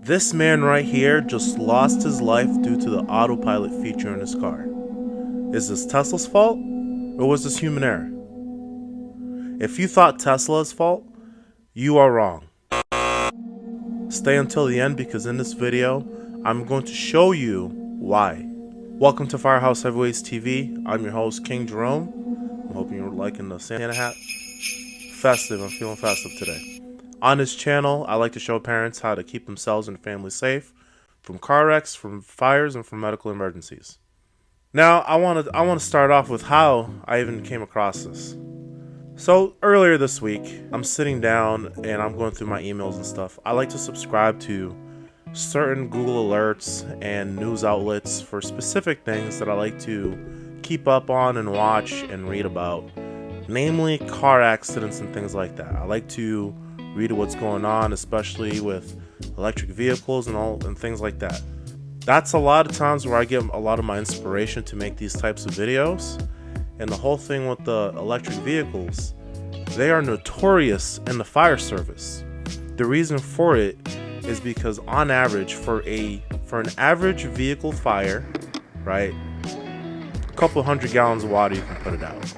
This man right here just lost his life due to the autopilot feature in his car. Is this Tesla's fault, or was this human error? If you thought Tesla's fault, you are wrong. Stay until the end because in this video, I'm going to show you why. Welcome to FirehouseHeavyweights TV. I'm your host, King Jerome. I'm hoping you're liking the Santa hat. Festive, I'm feeling festive today. On this channel, I like to show parents how to keep themselves and families safe from car wrecks, from fires, and from medical emergencies. Now, I want to start off with how I even came across this. So earlier this week, I'm sitting down and I'm going through my emails and stuff. I like to subscribe to certain Google alerts and news outlets for specific things that I like to keep up on and watch and read about, namely car accidents and things like that. I like to read what's going on, especially with electric vehicles and things like that. That's a lot of times where I get a lot of my inspiration to make these types of videos. And the whole thing with the electric vehicles, they are notorious in the fire service. The reason for it is because on average, for an average vehicle fire, right, a couple hundred gallons of water, you can put it out.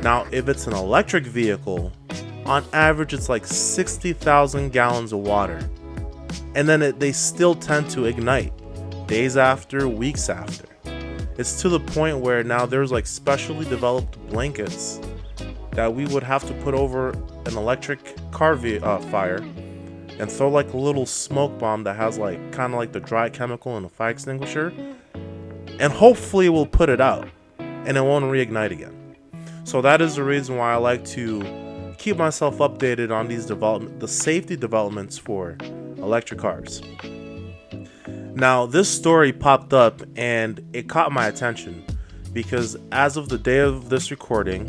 Now, if it's an electric vehicle, on average, it's like 60,000 gallons of water. And then they still tend to ignite days after, weeks after. It's to the point where now there's like specially developed blankets that we would have to put over an electric car fire and throw like a little smoke bomb that has like kind of like the dry chemical in a fire extinguisher, and hopefully it will put it out and it won't reignite again. So that is the reason why I like to keep myself updated on the safety developments for electric cars. Now, this story popped up and it caught my attention because as of the day of this recording,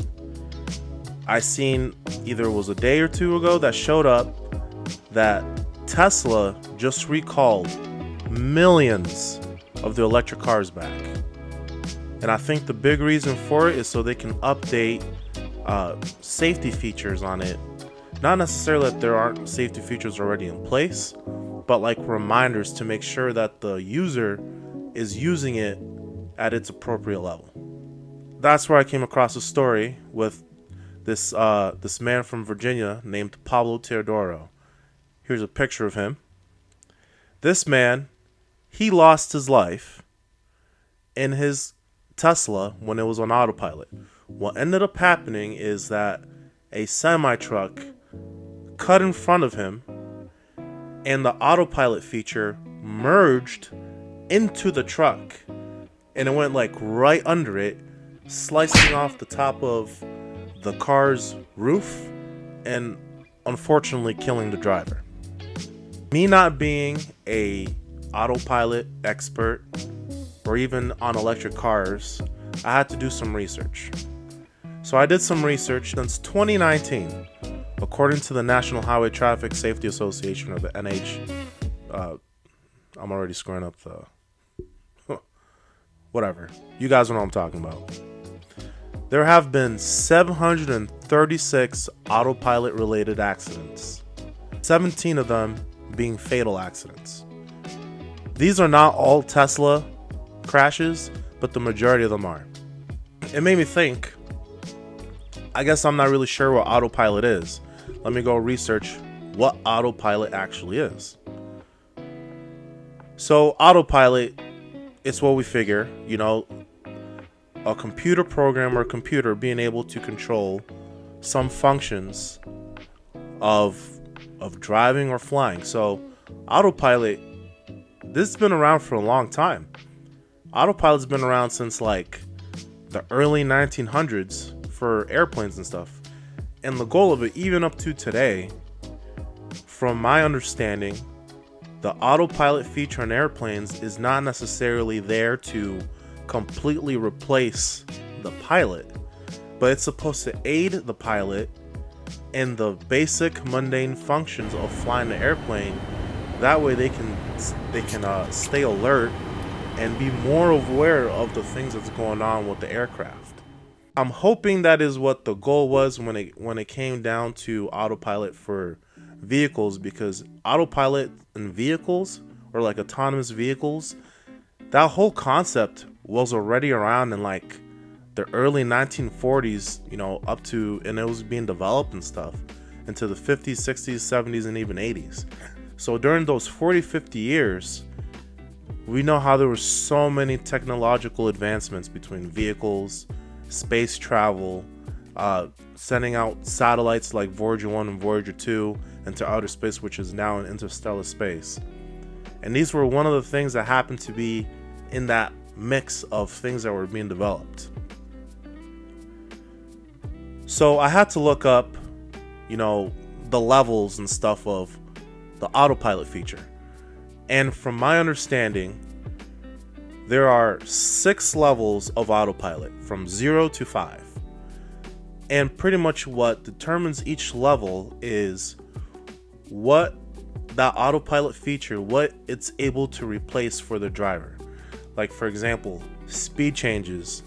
I seen either it was a day or two ago that showed up that Tesla just recalled millions of the electric cars back. And I think the big reason for it is so they can update safety features on it. Not necessarily that there aren't safety features already in place, but like reminders to make sure that the user is using it at its appropriate level. That's where I came across a story with this man from Virginia named Pablo Teodoro. Here's a picture of him. This man, he lost his life in his Tesla when it was on autopilot. What ended up happening is that a semi-truck cut in front of him and the autopilot feature merged into the truck and it went like right under it, slicing off the top of the car's roof and unfortunately killing the driver. Me not being a autopilot expert or even on electric cars, I had to do some research. So I did some research. Since 2019, according to the National Highway Traffic Safety Association, or the I'm already screwing up the whatever. You guys know what I'm talking about. There have been 736 autopilot related accidents, 17 of them being fatal accidents. These are not all Tesla crashes, but the majority of them are. It made me think, I guess I'm not really sure what autopilot is. Let me go research what autopilot actually is. So autopilot, it's what we figure, a computer program or a computer being able to control some functions of driving or flying. So autopilot, this has been around for a long time. Autopilot's been around since like the early 1900s for airplanes and stuff. And the goal of it, even up to today, from my understanding, the autopilot feature on airplanes is not necessarily there to completely replace the pilot, but it's supposed to aid the pilot in the basic mundane functions of flying the airplane. That way they can stay alert and be more aware of the things that's going on with the aircraft. I'm hoping that is what the goal was when it came down to autopilot for vehicles, because autopilot in vehicles or like autonomous vehicles, that whole concept was already around in like the early 1940s, up to, and it was being developed and stuff into the 50s, 60s, 70s, and even 80s. So during those 40, 50 years, we know how there were so many technological advancements between vehicles, space travel, sending out satellites like Voyager 1 and Voyager 2 into outer space, which is now in interstellar space. And these were one of the things that happened to be in that mix of things that were being developed. So I had to look up, the levels and stuff of the autopilot feature. And from my understanding, there are 6 levels of autopilot from 0 to 5. And pretty much what determines each level is what that autopilot feature, what it's able to replace for the driver. Like, for example, speed changes.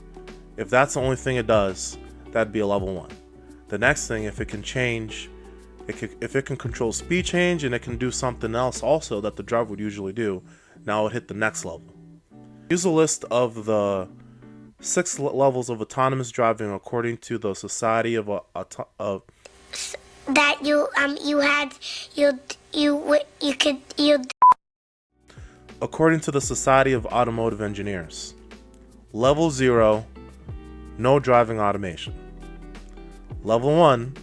If that's the only thing it does, that'd be a level 1. The next thing, if it can change, if it can control speed change and it can do something else also that the driver would usually do, now it would hit the next level. Here's a list of the 6 levels of autonomous driving according to the Society of that according to the Society of Automotive Engineers. Level 0, no driving automation. Level 1,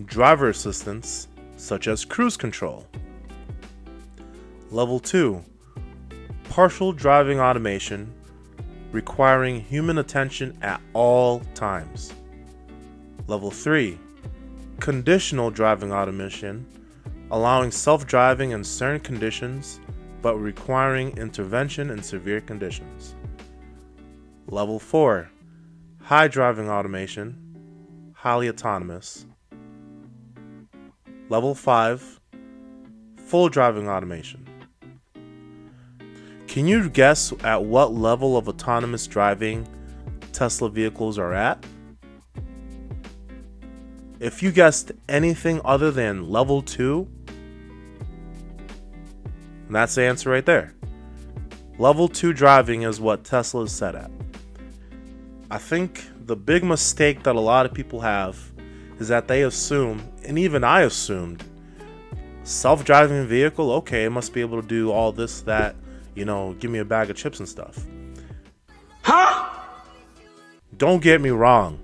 driver assistance, such as cruise control. Level 2, partial driving automation, requiring human attention at all times. Level 3, conditional driving automation, allowing self-driving in certain conditions, but requiring intervention in severe conditions. Level 4, high driving automation, highly autonomous. Level 5, full driving automation. Can you guess at what level of autonomous driving Tesla vehicles are at? If you guessed anything other than level 2, that's the answer right there. Level 2 driving is what Tesla is set at. I think the big mistake that a lot of people have is that they assume, and even I assumed, self-driving vehicle, okay, it must be able to do all this, that, give me a bag of chips and stuff. Huh? Don't get me wrong.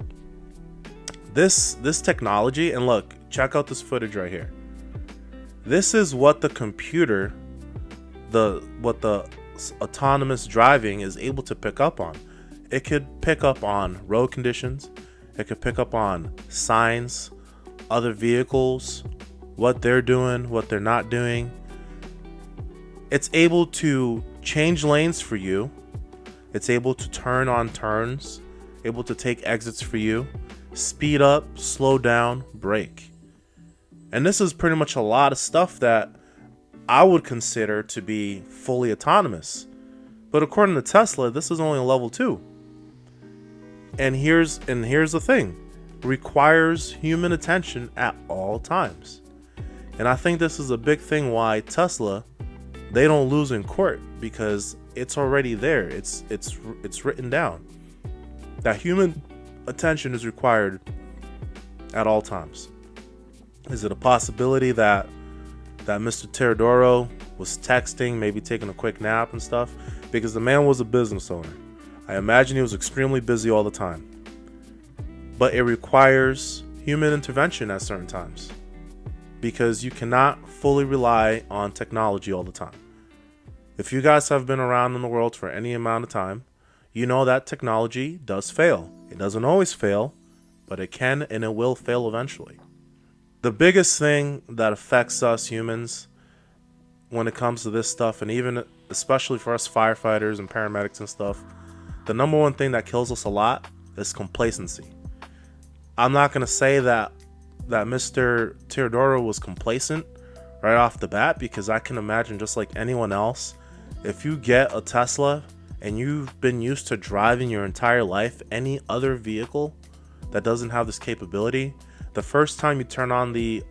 This technology, and look, check out this footage right here. This is what the computer, what the autonomous driving is able to pick up on. It could pick up on road conditions. It could pick up on signs, other vehicles, what they're doing, what they're not doing. It's able to change lanes for you. It's able to turn on turns, able to take exits for you, speed up, slow down, brake. And this is pretty much a lot of stuff that I would consider to be fully autonomous. But according to Tesla, this is only a level 2. And here's the thing. Requires human attention at all times. And I think this is a big thing why Tesla, they don't lose in court, because it's already there. It's written down that human attention is required at all times. Is it a possibility that Mr. Teodoro was texting, maybe taking a quick nap and stuff? Because the man was a business owner. I imagine he was extremely busy all the time. But it requires human intervention at certain times, because you cannot fully rely on technology all the time. If you guys have been around in the world for any amount of time, you know that technology does fail. It doesn't always fail, but it can and it will fail eventually. The biggest thing that affects us humans when it comes to this stuff, and even especially for us firefighters and paramedics and stuff, the number one thing that kills us a lot is complacency. I'm not going to say that Mr. Teodoro was complacent right off the bat, because I can imagine, just like anyone else, if you get a Tesla and you've been used to driving your entire life any other vehicle that doesn't have this capability, the first time you turn on the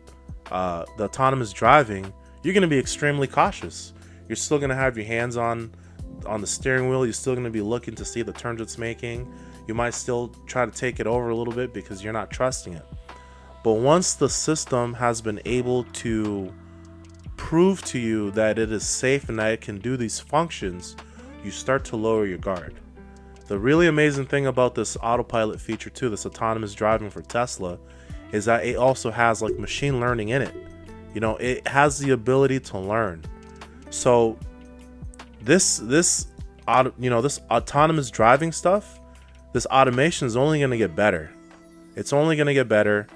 autonomous driving, you're going to be extremely cautious. You're still going to have your hands on the steering wheel. You're still going to be looking to see the turns it's making. You might still try to take it over a little bit because you're not trusting it. But once the system has been able to prove to you that it is safe and that it can do these functions, you start to lower your guard. The really amazing thing about this autopilot feature too, this autonomous driving for Tesla, is that it also has like machine learning in it. You know, it has the ability to learn. So this autonomous driving stuff, this automation is only going to get better. It's only going to get better.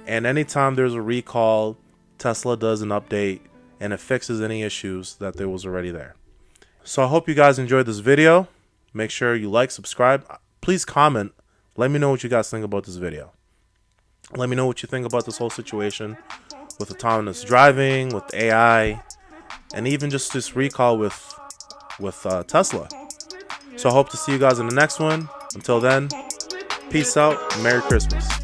And anytime there's a recall, Tesla does an update and it fixes any issues that there was already there. So I hope you guys enjoyed this video. Make sure you like, subscribe. Please comment. Let me know what you guys think about this video. Let me know what you think about this whole situation with autonomous driving, with AI, and even just this recall with Tesla. So I hope to see you guys in the next one. Until then, peace out. Merry Christmas.